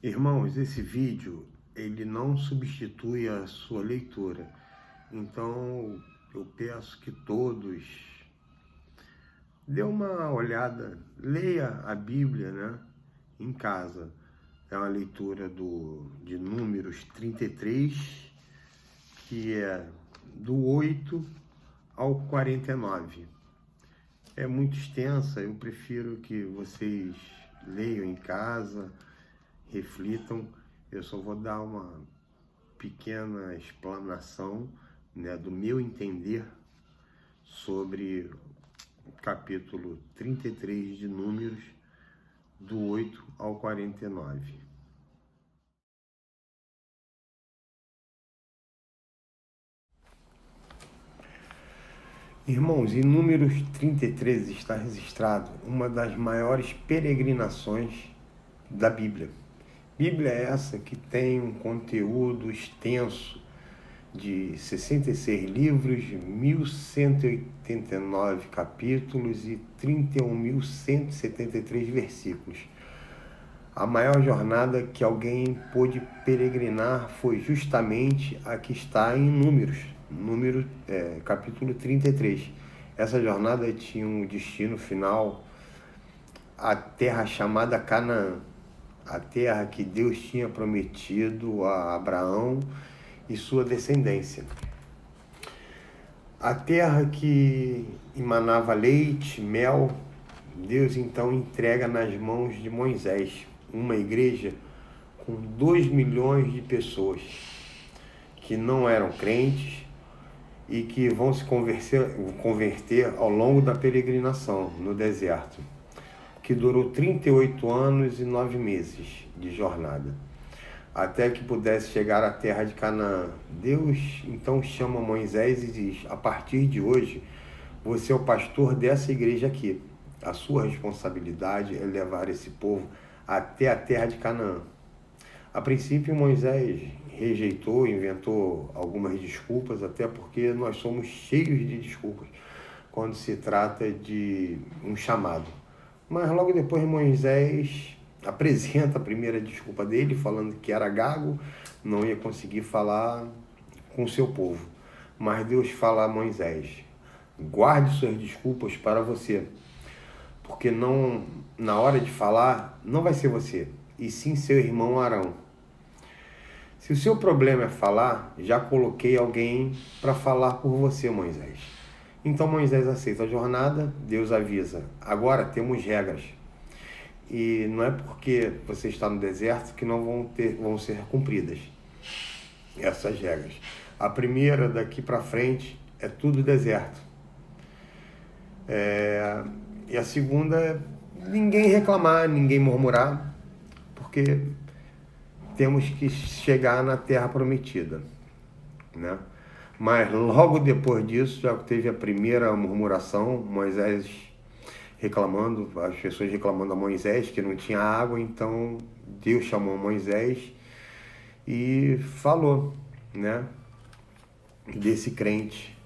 Irmãos, esse vídeo, ele não substitui a sua leitura. Então, eu peço que todos dê uma olhada, leia a Bíblia, né, em casa. É uma leitura de Números 33, que é do 8 ao 49. É muito extensa, eu prefiro que vocês leiam em casa, reflitam. Eu só vou dar uma pequena explanação, né, do meu entender sobre o capítulo 33 de Números, do 8 ao 49. Irmãos, em Números 33 está registrado uma das maiores peregrinações da Bíblia. Bíblia é essa que tem um conteúdo extenso de 66 livros, 1.189 capítulos e 31.173 versículos. A maior jornada que alguém pôde peregrinar foi justamente a que está em Números, capítulo 33. Essa jornada tinha um destino final, a terra chamada Canaã, a terra que Deus tinha prometido a Abraão e sua descendência. A terra que emanava leite, mel, Deus então entrega nas mãos de Moisés, uma igreja com 2 milhões de pessoas que não eram crentes e que vão se converter ao longo da peregrinação no deserto, que durou 38 anos e 9 meses de jornada, até que pudesse chegar à terra de Canaã. Deus então chama Moisés e diz: a partir de hoje, você é o pastor dessa igreja aqui. A sua responsabilidade é levar esse povo até a terra de Canaã. A princípio, Moisés rejeitou, inventou algumas desculpas, até porque nós somos cheios de desculpas quando se trata de um chamado. Mas logo depois Moisés apresenta a primeira desculpa dele, falando que era gago, não ia conseguir falar com o seu povo. Mas Deus fala a Moisés: guarde suas desculpas para você, porque não, na hora de falar, não vai ser você, e sim seu irmão Arão. Se o seu problema é falar, já coloquei alguém para falar por você, Moisés. Então Moisés aceita a jornada, Deus avisa: agora temos regras. E não é porque você está no deserto que não vão ser cumpridas essas regras. A primeira, daqui para frente, é tudo deserto. E a segunda é ninguém reclamar, ninguém murmurar, porque temos que chegar na terra prometida, né? Mas logo depois disso já teve a primeira murmuração, Moisés reclamando, as pessoas reclamando a Moisés que não tinha água. Então Deus chamou Moisés e falou, né, desse crente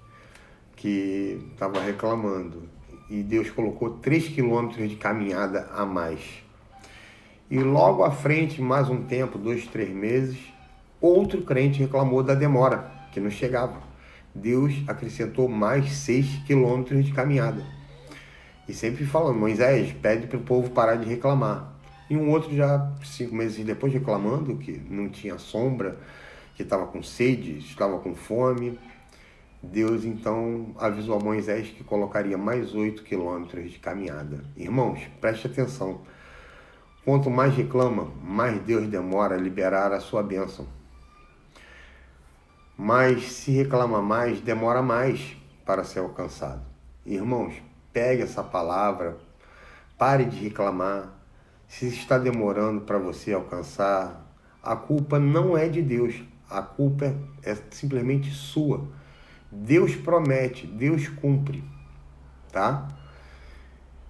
que estava reclamando. E Deus colocou 3 quilômetros de caminhada a mais. E logo à frente, mais um tempo, 2, 3 meses, outro crente reclamou da demora, que não chegava. Deus acrescentou mais 6 quilômetros de caminhada. E sempre falando: Moisés, pede para o povo parar de reclamar. E um outro já 5 meses depois reclamando que não tinha sombra, que estava com sede, estava com fome. Deus então avisou a Moisés que colocaria mais 8 quilômetros de caminhada. Irmãos, preste atenção. Quanto mais reclama, mais Deus demora a liberar a sua bênção. Mas se reclama mais, demora mais para ser alcançado. Irmãos, pegue essa palavra, pare de reclamar. Se está demorando para você alcançar, a culpa não é de Deus, a culpa é simplesmente sua. Deus promete, Deus cumpre, tá?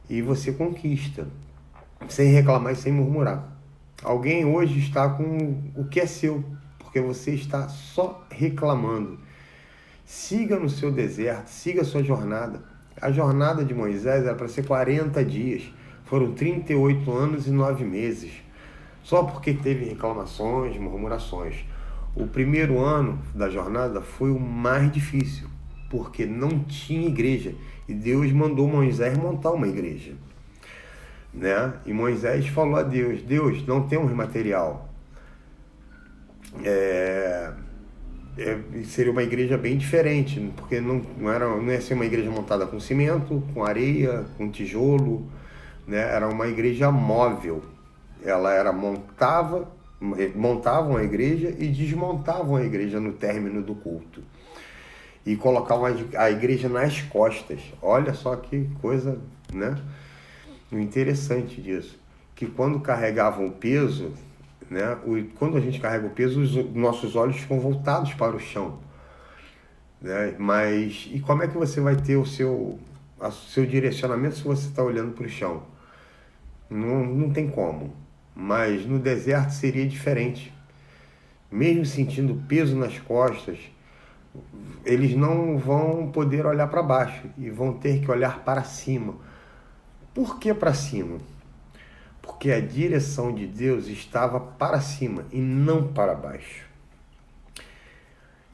E você conquista, sem reclamar e sem murmurar. Alguém hoje está com o que é seu, porque você está só reclamando. Siga no seu deserto, siga a sua jornada. A jornada de Moisés era para ser 40 dias. Foram 38 anos e 9 meses. só porque teve reclamações, murmurações. O primeiro ano da jornada foi o mais difícil, porque não tinha igreja, e Deus mandou Moisés montar uma igreja, né? E Moisés falou a Deus: Deus, não temos material. Seria uma igreja bem diferente, porque não ia ser uma igreja montada com cimento, com areia, com tijolo, né? Era uma igreja móvel. Ela era montavam a igreja e desmontavam a igreja no término do culto. E colocavam a igreja nas costas. Olha só que coisa, né? O interessante disso, que quando carregavam o peso, né? Quando a gente carrega o peso, os nossos olhos ficam voltados para o chão, né? Mas e como é que você vai ter o seu direcionamento se você está olhando para o chão? Não tem como. Mas no deserto seria diferente. Mesmo sentindo peso nas costas, eles não vão poder olhar para baixo e vão ter que olhar para cima. Por que para cima? Porque a direção de Deus estava para cima e não para baixo.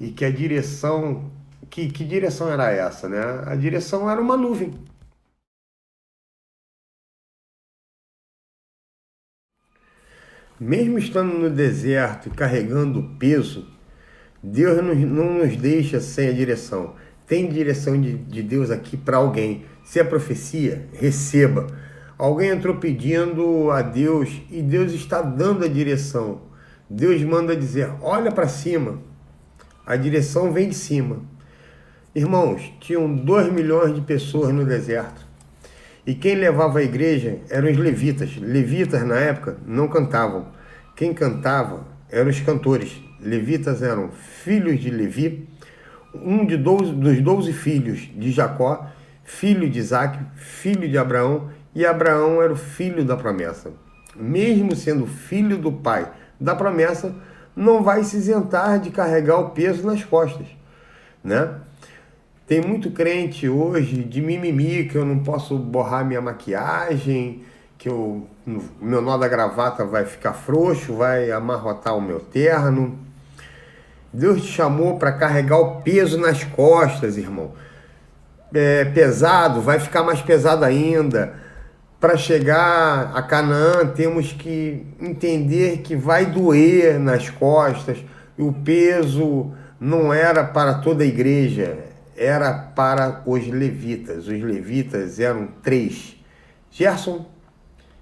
E que a direção... Que direção era essa, né? A direção era uma nuvem. Mesmo estando no deserto e carregando o peso, Deus não nos deixa sem a direção. Tem direção de Deus aqui para alguém. Se é profecia, receba. Alguém entrou pedindo a Deus e Deus está dando a direção. Deus manda dizer: olha para cima. A direção vem de cima. Irmãos, tinham 2 milhões de pessoas no deserto. E quem levava a igreja eram os levitas. Levitas, na época, não cantavam. Quem cantava eram os cantores. Levitas eram filhos de Levi, dos 12 filhos de Jacó, filho de Isaac, filho de Abraão, e Abraão era o filho da promessa. Mesmo sendo filho do pai da promessa, não vai se isentar de carregar o peso nas costas, né? Tem muito crente hoje de mimimi, que eu não posso borrar minha maquiagem, que meu nó da gravata vai ficar frouxo, vai amarrotar o meu terno. Deus te chamou para carregar o peso nas costas, irmão. Pesado, vai ficar mais pesado ainda. Para chegar a Canaã, temos que entender que vai doer nas costas. O peso não era para toda a igreja, era para os levitas. Os levitas eram 3: Gerson,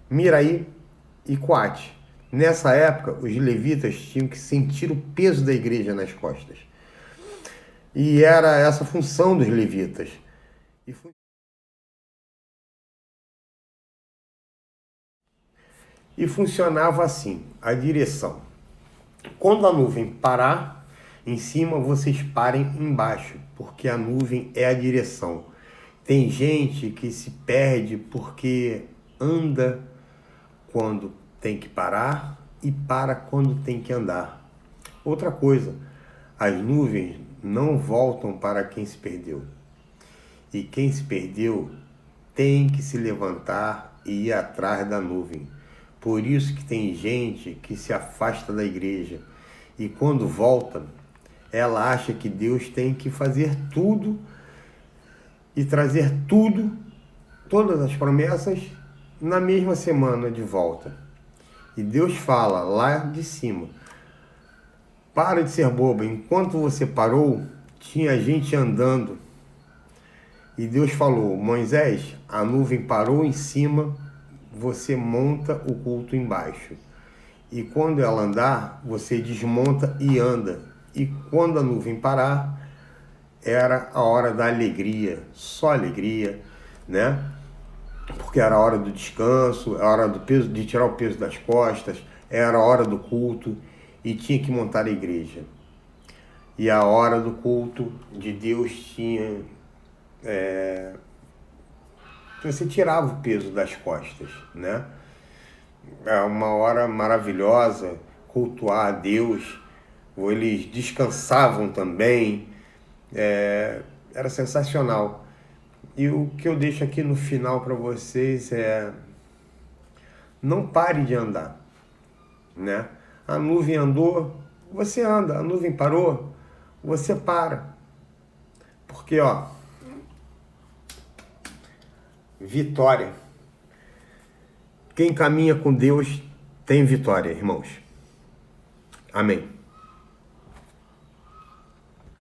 Miraí e Coate. Nessa época, os levitas tinham que sentir o peso da igreja nas costas. E era essa a função dos levitas. E funcionava assim, a direção. Quando a nuvem parar em cima, vocês parem embaixo, porque a nuvem é a direção. Tem gente que se perde porque anda quando tem que parar e para quando tem que andar. Outra coisa, as nuvens não voltam para quem se perdeu. E quem se perdeu tem que se levantar e ir atrás da nuvem. Por isso que tem gente que se afasta da igreja e quando volta, ela acha que Deus tem que fazer tudo e trazer tudo, todas as promessas, na mesma semana de volta. E Deus fala lá de cima: para de ser boba, enquanto você parou, tinha gente andando. E Deus falou: Moisés, a nuvem parou em cima, você monta o culto embaixo. E quando ela andar, você desmonta e anda. E quando a nuvem parar, era a hora da alegria, só alegria, né? Porque era a hora do descanso, a hora do peso, de tirar o peso das costas, era a hora do culto e tinha que montar a igreja. E a hora do culto de Deus tinha... você tirava o peso das costas, né? É uma hora maravilhosa, cultuar a Deus. Eles descansavam também, era sensacional. E o que eu deixo aqui no final para vocês é: não pare de andar. né? A nuvem andou, você anda. A nuvem parou, você para. Porque, ó, vitória. Quem caminha com Deus tem vitória, irmãos. Amém.